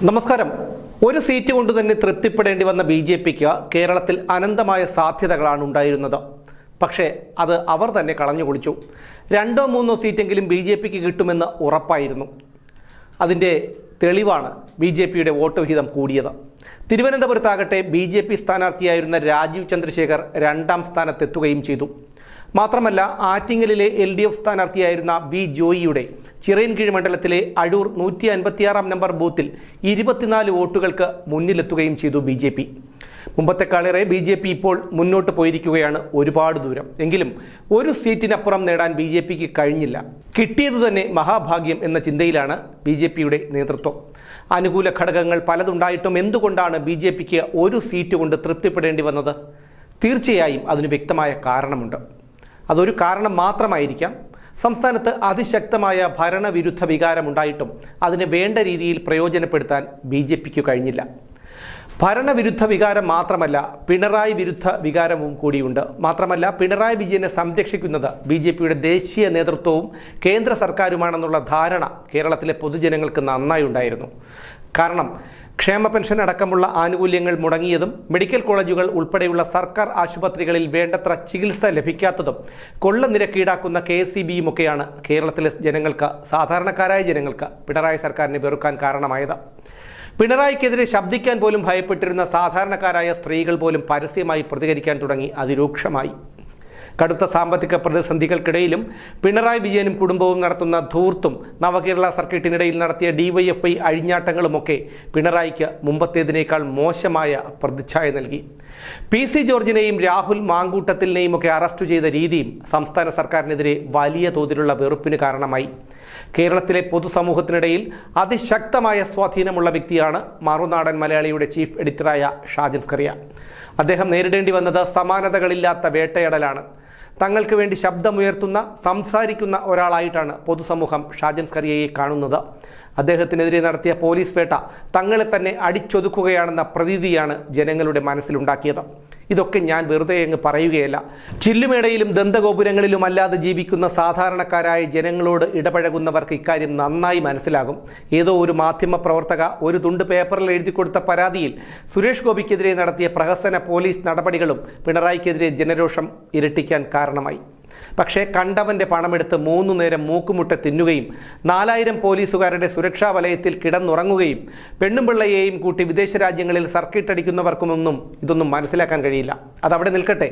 നമസ്കാരം. ഒരു സീറ്റ് കൊണ്ട് തന്നെ തൃപ്തിപ്പെടേണ്ടി വന്ന ബി.ജെ.പിക്ക് കേരളത്തിൽ അനന്തമായ സാധ്യതകളാണ് ഉണ്ടായിരുന്നത്. പക്ഷേ അത് അവർ തന്നെ കളഞ്ഞുകുളിച്ചു. 2-3 സീറ്റെങ്കിലും ബി.ജെ.പിക്ക് കിട്ടുമെന്ന് ഉറപ്പായിരുന്നു. അതിൻ്റെ തെളിവാണ് ബി.ജെ.പിയുടെ വോട്ട് വിഹിതം കൂടിയത്. തിരുവനന്തപുരത്താകട്ടെ ബി.ജെ.പി സ്ഥാനാർത്ഥിയായിരുന്ന രാജീവ് ചന്ദ്രശേഖർ 2ാം സ്ഥാനത്തെത്തുകയും ചെയ്തു. മാത്രമല്ല, ആറ്റിങ്ങലിലെ LDF സ്ഥാനാർത്ഥിയായിരുന്ന വി ജോയിയുടെ ചിറയൻകീഴ് മണ്ഡലത്തിലെ അഴൂർ 156 നമ്പർ ബൂത്തിൽ 24 വോട്ടുകൾക്ക് മുന്നിലെത്തുകയും ചെയ്തു ബി.ജെ.പി. മുമ്പത്തെക്കാളേറെ ബി.ജെ.പി ഇപ്പോൾ മുന്നോട്ട് പോയിരിക്കുകയാണ് ഒരുപാട് ദൂരം. എങ്കിലും ഒരു സീറ്റിനപ്പുറം നേടാൻ ബി.ജെ.പിക്ക് കഴിഞ്ഞില്ല. കിട്ടിയതു തന്നെ മഹാഭാഗ്യം എന്ന ചിന്തയിലാണ് ബി.ജെ.പിയുടെ നേതൃത്വം. അനുകൂല ഘടകങ്ങൾ പലതുണ്ടായിട്ടും എന്തുകൊണ്ടാണ് ബി.ജെ.പിക്ക് ഒരു സീറ്റ് കൊണ്ട് തൃപ്തിപ്പെടേണ്ടി വന്നത്? തീർച്ചയായും അതിന് വ്യക്തമായ കാരണമുണ്ട്. അതൊരു കാരണം മാത്രമായിരിക്കാം. സംസ്ഥാനത്ത് അതിശക്തമായ ഭരണവിരുദ്ധ വികാരമുണ്ടായിട്ടും അതിനെ വേണ്ട രീതിയിൽ പ്രയോജനപ്പെടുത്താൻ ബി.ജെ.പിക്ക് കഴിഞ്ഞില്ല. ഭരണവിരുദ്ധ വികാരം മാത്രമല്ല, പിണറായി വിരുദ്ധ വികാരവും കൂടിയുണ്ട്. മാത്രമല്ല, പിണറായി വിജയനെ സംരക്ഷിക്കുന്നത് ബി.ജെ.പിയുടെ ദേശീയ നേതൃത്വവും കേന്ദ്ര സർക്കാരുമാണെന്നുള്ള ധാരണ കേരളത്തിലെ പൊതുജനങ്ങൾക്ക് നന്നായി ഉണ്ടായിരുന്നു. കാരണം ക്ഷേമ പെൻഷൻ അടക്കമുള്ള ആനുകൂല്യങ്ങൾ മുടങ്ങിയതും മെഡിക്കൽ കോളേജുകൾ ഉൾപ്പെടെയുള്ള സർക്കാർ ആശുപത്രികളിൽ വേണ്ടത്ര ചികിത്സ ലഭിക്കാത്തതും കൊള്ള നിരക്ക് ഈടാക്കുന്ന KSEBയും ഒക്കെയാണ് കേരളത്തിലെ ജനങ്ങൾക്ക്, സാധാരണക്കാരായ ജനങ്ങൾക്ക് പിണറായി സർക്കാരിനെ വെറുക്കാൻ കാരണമായത്. പിണറായിക്കെതിരെ ശബ്ദിക്കാൻ പോലും ഭയപ്പെട്ടിരുന്ന സാധാരണക്കാരായ സ്ത്രീകൾ പോലും പരസ്യമായി പ്രതികരിക്കാൻ തുടങ്ങി അതിരൂക്ഷമായി. കടുത്ത സാമ്പത്തിക പ്രതിസന്ധികൾക്കിടയിലും പിണറായി വിജയനും കുടുംബവും നടത്തുന്ന ധൂർത്തും നവകേരള സർക്കിട്ടിനിടയിൽ നടത്തിയ DYFI അഴിഞ്ഞാട്ടങ്ങളുമൊക്കെ പിണറായിക്ക് മുമ്പത്തേതിനേക്കാൾ മോശമായ പ്രതിച്ഛായ നൽകി. PC ജോർജിനെയും രാഹുൽ മാങ്കൂട്ടത്തിലിനെയും ഒക്കെ അറസ്റ്റ് ചെയ്ത രീതിയും സംസ്ഥാന സർക്കാരിനെതിരെ വലിയ തോതിലുള്ള വെറുപ്പിന് കാരണമായി. കേരളത്തിലെ പൊതുസമൂഹത്തിനിടയിൽ അതിശക്തമായ സ്വാധീനമുള്ള വ്യക്തിയാണ് മറുനാടൻ മലയാളിയുടെ ചീഫ് എഡിറ്ററായ ഷാജൻ സ്കറിയ. അദ്ദേഹം നേരിടേണ്ടി വന്നത് സമാനതകളില്ലാത്ത വേട്ടയാടലാണ്. തങ്ങൾക്ക് വേണ്ടി ശബ്ദമുയർത്തുന്ന, സംസാരിക്കുന്ന ഒരാളായിട്ടാണ് പൊതുസമൂഹം ഷാജൻ സ്കറിയയെ കാണുന്നത്. അദ്ദേഹത്തിനെതിരെ നടത്തിയ പോലീസ് വേട്ട തങ്ങളെ തന്നെ അടിച്ചൊതുക്കുകയാണെന്ന പ്രതീതിയാണ് ജനങ്ങളുടെ മനസ്സിലുണ്ടാക്കിയത്. ഇതൊക്കെ ഞാൻ വെറുതെ അങ്ങ് പറയുകയല്ല. ചില്ലുമേടയിലും ദന്തഗോപുരങ്ങളിലും അല്ലാതെ ജീവിക്കുന്ന സാധാരണക്കാരായ ജനങ്ങളോട് ഇടപഴകുന്നവർക്ക് ഇക്കാര്യം നന്നായി മനസ്സിലാകും. ഏതോ ഒരു മാധ്യമ പ്രവർത്തക ഒരു തുണ്ട് പേപ്പറിൽ എഴുതി കൊടുത്ത പരാതിയിൽ സുരേഷ് ഗോപിക്കെതിരെ നടത്തിയ പ്രഹസന പോലീസ് നടപടികളും പിണറായിക്കെതിരെ ജനരോഷം ഇരട്ടിക്കാൻ കാരണമായി. പക്ഷേ കണ്ടവന്റെ പണമെടുത്ത് 3 നേരം മൂക്കുമുട്ട തിന്നുകയും 4000 പോലീസുകാരുടെ സുരക്ഷാ വലയത്തിൽ കിടന്നുറങ്ങുകയും പെണ്ണും പിള്ളയെയും കൂട്ടി വിദേശ രാജ്യങ്ങളിൽ സർക്കിട്ട് അടിക്കുന്നവർക്കുമൊന്നും ഇതൊന്നും മനസ്സിലാക്കാൻ കഴിയില്ല. അതവിടെ നിൽക്കട്ടെ.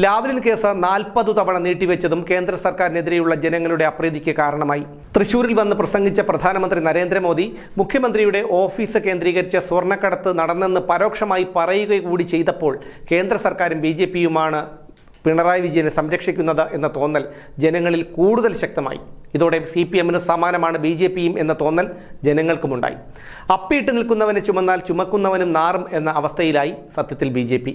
ലാവ്ലിൻ കേസ് 40 തവണ നീട്ടിവെച്ചതും കേന്ദ്ര സർക്കാരിനെതിരെയുള്ള ജനങ്ങളുടെ അപ്രീതിക്ക് കാരണമായി. തൃശൂരിൽ വന്ന് പ്രസംഗിച്ച പ്രധാനമന്ത്രി നരേന്ദ്രമോദി മുഖ്യമന്ത്രിയുടെ ഓഫീസ് കേന്ദ്രീകരിച്ച് സ്വർണ്ണക്കടത്ത് നടന്നെന്ന് പരോക്ഷമായി പറയുക കൂടി ചെയ്തപ്പോൾ കേന്ദ്ര സർക്കാരും ബി.ജെ.പിയുമാണ് പിണറായി വിജയനെ സംരക്ഷിക്കുന്നത് എന്ന തോന്നൽ ജനങ്ങളിൽ കൂടുതൽ ശക്തമായി. ഇതോടെ CPMന് സമാനമാണ് ബി.ജെ.പിയും എന്ന തോന്നൽ ജനങ്ങൾക്കുമുണ്ടായി. അപ്പിയിട്ട് നിൽക്കുന്നവനെ ചുമന്നാൽ ചുമക്കുന്നവനും നാറും എന്ന അവസ്ഥയിലായി സത്യത്തിൽ ബി.ജെ.പി.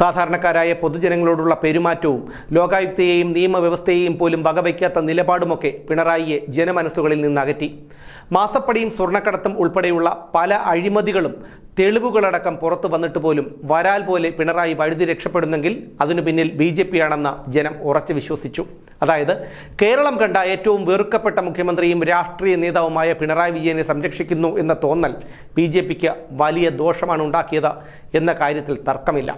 സാധാരണക്കാരായ പൊതുജനങ്ങളോടുള്ള പെരുമാറ്റവും ലോകായുക്തയെയും നിയമവ്യവസ്ഥയെയും പോലും വകവയ്ക്കാത്ത നിലപാടുമൊക്കെ പിണറായിയെ ജനമനസ്സുകളിൽ നിന്ന് അകറ്റി. മാസപ്പടിയും സ്വർണ്ണക്കടത്തും ഉൾപ്പെടെയുള്ള പല അഴിമതികളും തെളിവുകളടക്കം പുറത്തു വന്നിട്ട് പോലും വരാൽ പോലെ പിണറായി വഴുതി രക്ഷപ്പെടുന്നെങ്കിൽ അതിനു പിന്നിൽ ബി.ജെ.പി ആണെന്ന് ജനം ഉറച്ചു വിശ്വസിച്ചു. അതായത് കേരളം കണ്ട ഏറ്റവും വെറുക്കപ്പെട്ട മുഖ്യമന്ത്രിയും രാഷ്ട്രീയ നേതാവുമായ പിണറായി വിജയനെ സംരക്ഷിക്കുന്നു എന്ന തോന്നൽ ബി.ജെ.പിക്ക് വലിയ ദോഷമാണ് ഉണ്ടാക്കിയത് എന്ന കാര്യത്തിൽ തർക്കമില്ല.